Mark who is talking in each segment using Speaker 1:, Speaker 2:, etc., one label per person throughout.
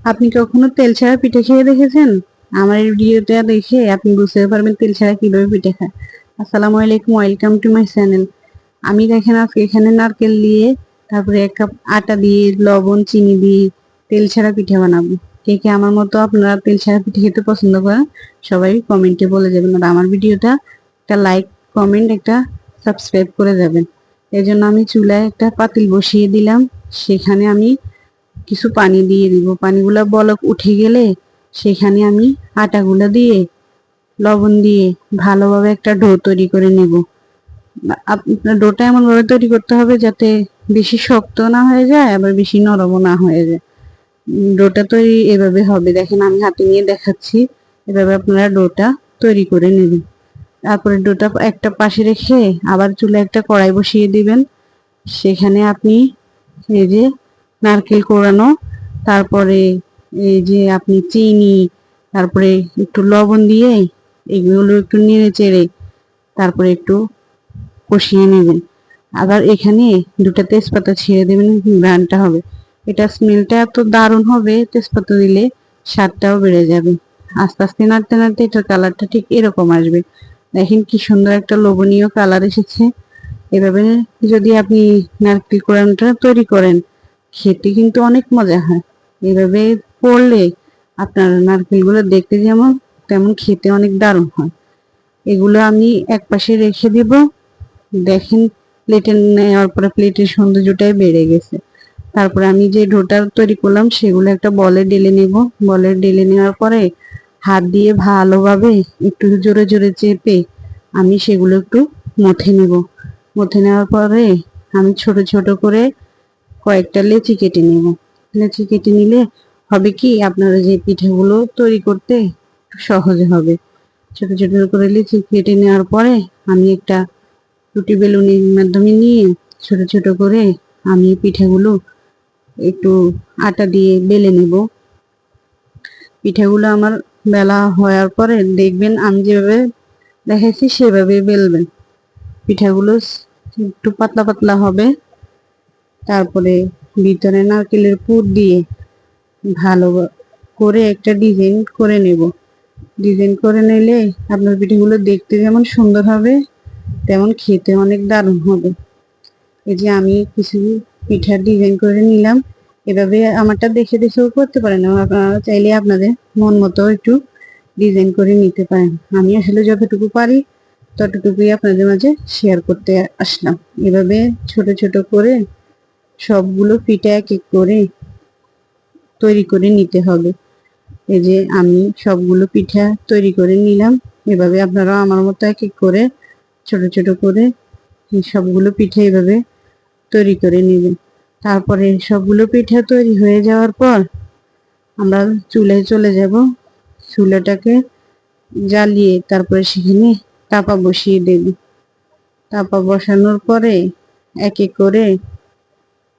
Speaker 1: আপনি কখনো তেল ছাড়া পিঠা খেয়ে দেখেছেন? আমার এই ভিডিওটা দেখে আপনি বুঝতে পারবেন তেল ছাড়া কিভাবে পিঠা খায়। আসসালামু আলাইকুম, ওয়েলকাম টু মাই চ্যানেল। আমি দেখেন আজকে এখানে নারকেল দিয়ে, তারপরে 1 কাপ আটা দিয়ে, লবণ চিনি দিয়ে তেল ছাড়া পিঠা বানাবো। কে কে আমার মতো আপনারা তেল ছাড়া পিঠা খেতে পছন্দ করেন সবাই কমেন্টে বলে যাবেন, আর আমার ভিডিওটা একটা লাইক, কমেন্ট, একটা সাবস্ক্রাইব করে যাবেন। এই জন্য আমি চুলায় একটা পাতিল বসিয়ে দিলাম। সেখানে আমি কিছু পানি দিয়ে দিব। পানিগুলা বলক উঠে গেলে সেখানে আমি আটাগুলা দিয়ে, লবণ দিয়ে ভালোভাবে একটা ডো তৈরি করে নেব। আপনার ডোটা এমন ভাবে তৈরি করতে হবে যাতে বেশি শক্ত না হয়ে যায়, আবার বেশি নরমও না হয়ে যায়। ডোটা তৈরি এভাবে হবে, দেখেন আমি হাতে নিয়ে দেখাচ্ছি। এভাবে আপনারা ডোটা তৈরি করে নেবেন। তারপরে ডোটা একটা পাশে রেখে আবার চুলায় একটা কড়াই বসিয়ে দিবেন। সেখানে আপনি এই যে নারকেল কোড়ানো, তারপরে এই যে আপনি চিনি, তারপরে একটু লবণ দিয়ে এগুলো একটু নেড়ে চেড়ে তারপরে একটু কষিয়ে নেবেন। আবার এখানে 2টা তেজপাতা ছিঁড়ে দেবেন, ঘ্রাণটা হবে। এটা স্মেলটা এত দারুণ হবে, তেজপাতা দিলে স্বাদটাও বেড়ে যাবে। আস্তে আস্তে নাড়তে নাড়তে এটার কালারটা ঠিক এরকম আসবে। দেখেন কি সুন্দর একটা লোভনীয় কালার এসেছে। এভাবে যদি আপনি নারকেল কোড়ানোটা তৈরি করেন, খেতে কিন্তু অনেক মজা হয়। এভাবে করলে আপনার নারকেলগুলো দেখতে যেমন তেমন খেতে অনেক দারুণ হয়। এগুলো আমি এক পাশে রেখে দিব। দেখেন প্লেটে নেওয়ার পরে প্লেটের সৌন্দর্যটাই বেড়ে গেছে। তারপরে আমি যে ডোটা তৈরি করলাম সেগুলো একটা বলে ঢেলে নেব। বলে ঢেলে নেওয়ার পরে হাত দিয়ে ভালোভাবে একটু জোরে জোরে চেপে আমি সেগুলো একটু মথে নেব। মথে নেওয়ার পরে আমি ছোট ছোট করে কয়েকটা লেচি কেটে নেব। লেচি কেটে নিলে হবে কি, আপনারা যে পিঠাগুলো তৈরি করতে সহজ হবে। ছোট ছোট করে লেচি কেটে নেওয়ার পরে আমি একটা রুটি বেলুনির মাধ্যমে নিয়ে ছোট ছোট করে আমি পিঠাগুলো একটু আটা দিয়ে বেলে নেব। পিঠাগুলো আমার বেলা হওয়ার পরে দেখবেন আমি যেভাবে দেখাইছি সেভাবে বেলবেন। পিঠাগুলো একটু পাতলা পাতলা হবে। তারপরে ভিতরে নারকেলের পুর দিয়ে ভালো করে একটা ডিজাইন করে নেব। ডিজাইন করে নিলে আপনার পিঠাগুলো দেখতে যেমন সুন্দর হবে, তেমন খেতে অনেক দারুণ হবে। এই যে আমি কিছু পিঠার ডিজাইন করে নিলাম। এভাবে আমারটা দেখে দেখেও করতে পারেন, আপনারা চাইলে আপনাদের মন মতো একটু ডিজাইন করে নিতে পারেন। আমি আসলে যতটুকু পারি ততটুকুই আপনাদের মাঝে শেয়ার করতে আসলাম। এভাবে ছোট ছোট করে সবগুলো পিঠা এক এক করে তৈরি করে নিতে হবে। এই যে আমি সবগুলো পিঠা তৈরি করে নিলাম। এভাবে আপনারা আমার মতো এক এক করে ছোট ছোট করে সবগুলো পিঠা এভাবে তৈরি করে নেবেন। তারপরে সবগুলো পিঠা তৈরি হয়ে যাওয়ার পর আমরা চুলায় চলে যাব। চুলাটাকে জ্বালিয়ে তারপরে সেখানে তাপা বসিয়ে দেব। তাপা বসানোর পরে এক এক করে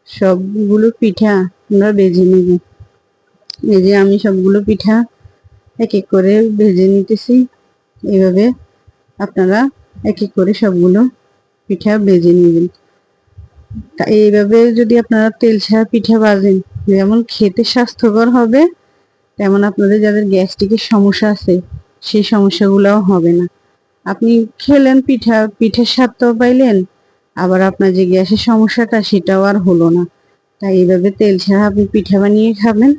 Speaker 1: সবগুলো পিঠা আমরা ভেজে নেব। এই যে আমি সবগুলো পিঠা এক এক করে ভেজে নিতেছি। এইভাবে আপনারা এক এক করে সবগুলো পিঠা ভেজে নেবেন। তা এইভাবে যদি আপনারা তেল ছাড়া পিঠা ভাজেন, যেমন খেতে স্বাস্থ্যকর হবে, তেমন আপনাদের যাদের গ্যাস্ট্রিকের সমস্যা আছে সেই সমস্যাগুলোও হবে না। আপনি খেলেন পিঠা, পিঠের স্বাদটাও পাইলেন, আবার আপনার যে গ্যাসের সমস্যাটা সেটাও আর হলো না। তাই এইভাবে তেল ছাড়া আপনি পিঠা বানিয়ে খাবেন।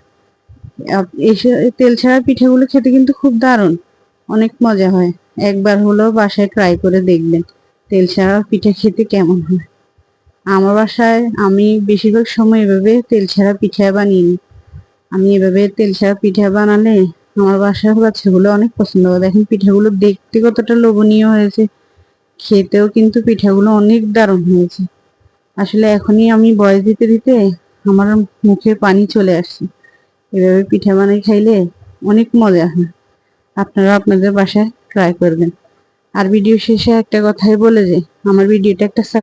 Speaker 1: এই তেল ছাড়া পিঠাগুলো খেতে কিন্তু খুব দারুণ, অনেক মজা হয়। একবার হলেও বাসায় ট্রাই করে দেখবেন তেল ছাড়া পিঠা খেতে কেমন হয়। আমার বাসায় আমি বেশিরভাগ সময় এভাবে তেল ছাড়া পিঠা বানিয়ে নিই। আমি এভাবে তেল ছাড়া পিঠা বানালে আমার বাসার বাচ্চাগুলো অনেক পছন্দ করে। দেখেন পিঠাগুলো দেখতে কতটা লোভনীয় হয়েছে, খেতেও কিন্তু পিঠাগুলো অনেক দারুণ হয়েছে। আসলে এখনই আমি বয়স দিতে দিতে আমার মুখে পানি চলে আসছে। এভাবে পিঠা বানাই খাইলে অনেক মজা হয়। আপনারা আপনাদের বাসায় ট্রাই করবেন। আর ভিডিও শেষে একটা কথাই বলে যে আমার ভিডিওটা একটা